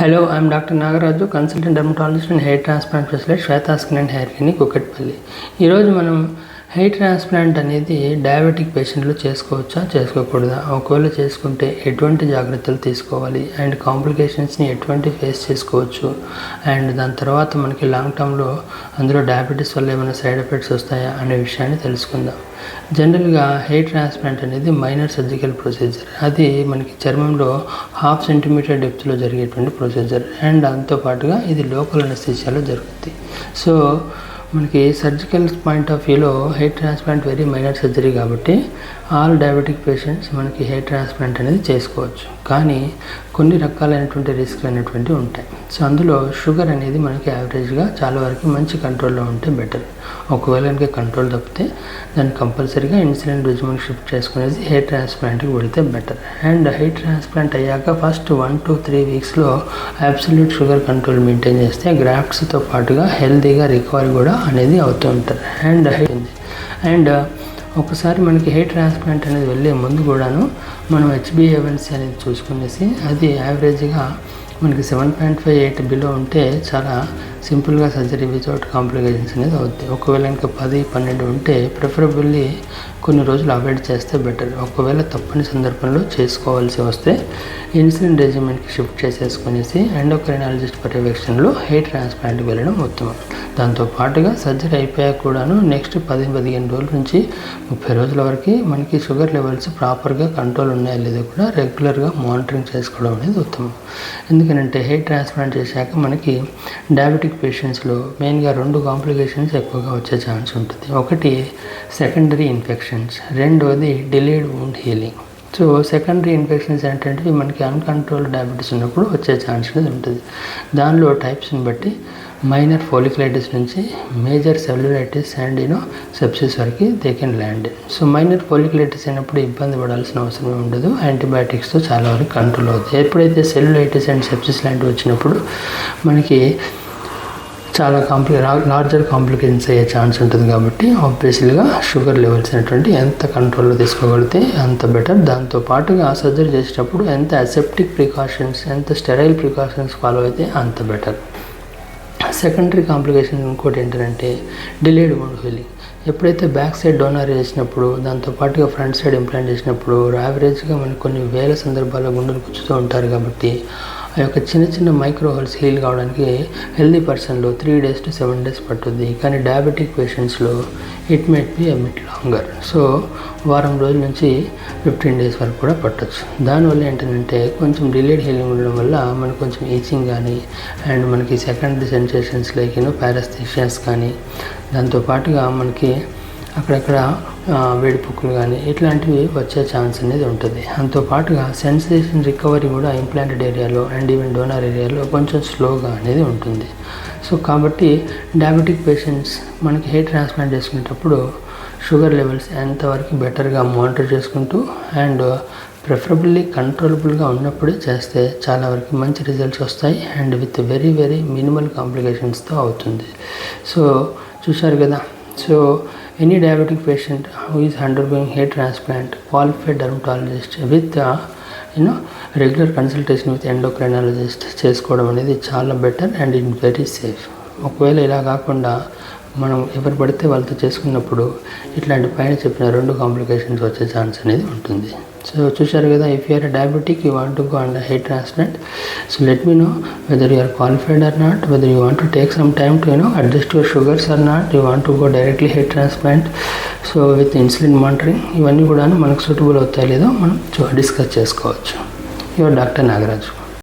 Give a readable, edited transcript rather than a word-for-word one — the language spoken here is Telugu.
Hello, I am Dr. Nagaraju, consultant dermatologist and hair transplant specialist, Shweta Skin and Hair Clinic, Kukatpalli. ఈరోజు మనం హెయిర్ ట్రాన్స్ప్లాంట్ అనేది డయాబెటిక్ పేషెంట్లు చేసుకోవచ్చా చేసుకోకూడదా, ఒకవేళ చేసుకుంటే ఎటువంటి జాగ్రత్తలు తీసుకోవాలి అండ్ కాంప్లికేషన్స్ని ఎటువంటి ఫేస్ చేసుకోవచ్చు అండ్ దాని తర్వాత మనకి లాంగ్ టర్మ్లో అందులో డయాబెటీస్ వల్ల ఏమైనా సైడ్ ఎఫెక్ట్స్ వస్తాయా అనే విషయాన్ని తెలుసుకుందాం. జనరల్గా హెయిర్ ట్రాన్స్ప్లాంట్ అనేది మైనర్ సర్జికల్ ప్రొసీజర్. అది మనకి చర్మంలో 1/2 సెంటీమీటర్ డెప్త్లో జరిగేటువంటి ప్రొసీజర్ అండ్ దాంతోపాటుగా ఇది లోకల్ అనస్థీషియాలో జరుగుతుంది. సో మనకి సర్జికల్ పాయింట్ ఆఫ్ వ్యూలో hair transplant very minor surgery కాబట్టి ఆల్ డయాబెటిక్ పేషెంట్స్ మనకి హెయిర్ ట్రాన్స్ప్లాంట్ అనేది చేసుకోవచ్చు. కానీ కొన్ని రకాలైనటువంటి రిస్క్లు అనేటువంటివి ఉంటాయి. సో అందులో షుగర్ అనేది మనకి యావరేజ్గా చాలా వరకు మంచి కంట్రోల్లో ఉంటే బెటర్. ఒకవేళ కనుక కంట్రోల్ తప్పితే దాన్ని కంపల్సరీగా ఇన్సులిన్ రిజిమెంట్ షిఫ్ట్ చేసుకునేది హెయిర్ ట్రాన్స్ప్లాంట్కి వెళితే బెటర్. అండ్ హెయిర్ ట్రాన్స్ప్లాంట్ అయ్యాక ఫస్ట్ 1 to 3 వీక్స్లో అబ్సల్యూట్ షుగర్ కంట్రోల్ మెయింటైన్ చేస్తే గ్రాఫ్ట్స్తో పాటుగా హెల్తీగా రికవరీ కూడా అనేది అవుతూ ఉంటారు. అండ్ ఒకసారి మనకి హెయిర్ ట్రాన్స్ప్లాంట్ అనేది వెళ్ళే ముందు కూడాను మనం HbA1c అనేది చూసుకునేసి అది యావరేజ్గా మనకి 7.58 బిలో ఉంటే చాలా సింపుల్గా సర్జరీ వితౌట్ కాంప్లికేషన్స్ అనేది అవుతుంది. ఒకవేళ ఇంకా 10-12 ఉంటే ప్రిఫరబుల్లీ కొన్ని రోజులు అవాయిడ్ చేస్తే బెటర్. ఒకవేళ తప్పని సందర్భంలో చేసుకోవాల్సి వస్తే ఇన్సులిన్ రెజిమెంట్కి షిఫ్ట్ చేసేసుకునేసి ఎండోక్రైనాలజిస్ట్ పర్యవేక్షణలో హెయిర్ ట్రాన్స్ప్లాంట్కి వెళ్ళడం ఉత్తమం. దాంతోపాటుగా సర్జరీ అయిపోయాక కూడాను నెక్స్ట్ 10-15 రోజుల నుంచి 30 రోజుల వరకు మనకి షుగర్ లెవెల్స్ ప్రాపర్గా కంట్రోల్ ఉన్నాయో లేదో కూడా రెగ్యులర్గా మానిటరింగ్ చేసుకోవడం అనేది ఉత్తమం. ఎందుకంటే హెయిర్ ట్రాన్స్ప్లాంట్ చేశాక మనకి డయాబెటిక్ పేషెంట్స్లో మెయిన్గా 2 కాంప్లికేషన్స్ ఎక్కువగా వచ్చే ఛాన్స్ ఉంటుంది. ఒకటి సెకండరీ ఇన్ఫెక్షన్స్, రెండోది delayed wound healing. So secondary infections ఏంటంటే మనకి అన్కంట్రోల్డ్ డయాబెటీస్ ఉన్నప్పుడు వచ్చే ఛాన్స్ అనేది ఉంటుంది. దానిలో టైప్స్ని బట్టి మైనర్ ఫోలిక్యులైటిస్ నుంచి మేజర్ సెల్యులైటిస్ అండ్ సెప్సిస్ వరకు they can land. So minor folliculitis అయినప్పుడు ఇబ్బంది పడాల్సిన అవసరం ఉండదు, యాంటీబయాటిక్స్తో చాలా వరకు కంట్రోల్ అవుతుంది. ఎప్పుడైతే సెల్యులైటిస్ అండ్ సెప్సిస్ లాంటివి వచ్చినప్పుడు మనకి చాలా లార్జర్ కాంప్లికేషన్స్ అయ్యే ఛాన్స్ ఉంటుంది. కాబట్టి ఆబ్వియస్లీగా షుగర్ లెవెల్స్ అనేటువంటి ఎంత కంట్రోల్లో తీసుకోగలిగితే అంత బెటర్. దాంతోపాటుగా సర్జరీ చేసేటప్పుడు ఎంత అసెప్టిక్ ప్రికాషన్స్, ఎంత స్టెరైల్ ప్రికాషన్స్ ఫాలో అయితే అంత బెటర్. సెకండరీ కాంప్లికేషన్ ఇంకోటి ఏంటంటే డిలేడ్ వూండ్ హీలింగ్. ఎప్పుడైతే బ్యాక్ సైడ్ డోనర్ చేసినప్పుడు దాంతోపాటుగా ఫ్రంట్ సైడ్ ఇంప్లాంట్ చేసినప్పుడు యావరేజ్గా మనకు కొన్ని వేల సందర్భాల్లో గుండెలు గుచ్చుతూ ఉంటారు. కాబట్టి ఆ యొక్క చిన్న మైక్రో హోల్స్ హీల్ కావడానికి హెల్దీ పర్సన్లో 3 days to 7 days పట్టుద్ది. కానీ డయాబెటిక్ పేషెంట్స్లో it might be a bit longer. So వారం రోజుల నుంచి 15 days వరకు కూడా పట్టొచ్చు. దానివల్ల ఏంటంటే కొంచెం డిలేడ్ హీలింగ్ ఉండడం వల్ల మనకు కొంచెం ఈచింగ్ కానీ అండ్ మనకి సెకండరీ సెన్సేషన్స్ లైక్ పారాస్థీషియాస్ కానీ దాంతోపాటుగా మనకి అక్కడక్కడ వేడిపుక్కులు కానీ ఇట్లాంటివి వచ్చే ఛాన్స్ అనేది ఉంటుంది. దాంతోపాటుగా సెన్సేషన్ రికవరీ కూడా ఇంప్లాంటెడ్ ఏరియాలో అండ్ ఈవెన్ డోనర్ ఏరియాలో కొంచెం స్లోగా అనేది ఉంటుంది. సో కాబట్టి డయాబెటిక్ పేషెంట్స్ మనకి హెయిర్ ట్రాన్స్ప్లాంట్ చేసుకునేటప్పుడు షుగర్ లెవెల్స్ ఎంతవరకు బెటర్గా మానిటర్ చేసుకుంటూ అండ్ ప్రిఫరబుల్లీ కంట్రోలబుల్గా ఉన్నప్పుడే చేస్తే చాలా వరకు మంచి రిజల్ట్స్ వస్తాయి అండ్ విత్ వెరీ మినిమల్ కాంప్లికేషన్స్తో అవుతుంది. సో చూశారు కదా. So any diabetic patient who is undergoing hair transplant, qualified dermatologist with regular consultation with endocrinologist చేసుకోవడం అనేది చాలా better and it very safe. ఒకవేళ ఇలా కాకుండా మనం ఎవరు పడితే వాళ్ళతో చేసుకున్నప్పుడు ఇట్లాంటి పైన చెప్పిన 2 కాంప్లికేషన్స్ వచ్చే ఛాన్స్ అనేది ఉంటుంది. సో చూశారు కదా. If you are diabetic, you want to go and hair transplant, so let me know whether you are qualified or not, whether you want to take some time to adjust your sugars or not, you want to go directly hair transplant so with insulin monitoring. ఇవన్నీ కూడా మనకు సూటబుల్ అవుతాయి లేదో మనం డిస్కస్ చేసుకోవచ్చు. Your doctor Nagaraju.